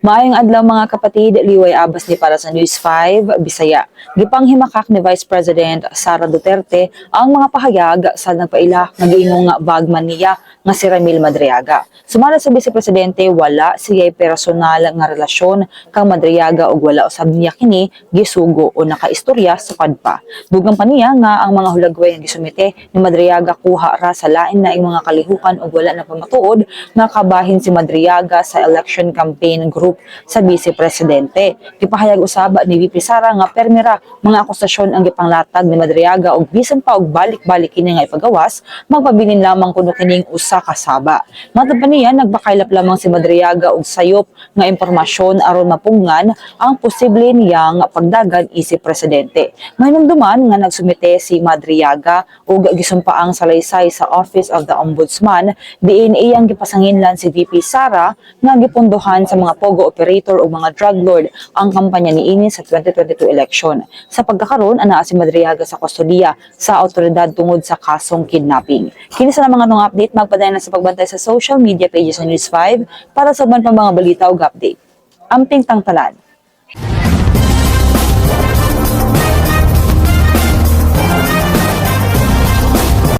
Maayong adlaw mga kapatid, Liway Abbas ni para sa News 5, Bisaya. Gipanghimakak ni Vice President Sara Duterte ang mga pahayag sa nagpaila nga giingong bagman niya nga si Ramil Madriaga. Sumala sa Vice Presidente, wala siya'y personal nga relasyon kang Madriaga ug wala usab niya kini gisugo o nakaistorya sa padpa. Dugang pa niya nga ang mga hulagway nga gisumite ni Madriaga kuha ra sa lain na mga kalihukan ug wala na pamatuod nga kabahin si Madriaga sa election campaign group sa Vice Presidente. Gipahayag usab ni VP Sara nga permira mga akusasyon ang gipanglatag ni Madriaga ug bisan pa og balik-balik kini nga ipagawas, magpabilin lamang kuno kining usa ka saba. Matod pa niya nagbakaylap lamang si Madriaga og sayop nga impormasyon aron mapungan ang posible niyang pagdagan isip presidente. Mahinumduman nga nagsumite si Madriaga og gisumpaang salaysay sa Office of the Ombudsman diin iyang gipasanginlan si VP Sara nga gipunduhan sa mga pogo operator o mga drug lord ang kampanya niini sa 2022 election. Sa pagkakaroon, anaa si Madriaga sa kustodiya sa awtoridad tungod sa kasong kidnapping. Kini sa mga nung update, magpadayon na sa pagbantay sa social media pages sa News 5 para sa uban pa mga balita ug update. Amping tangtalan.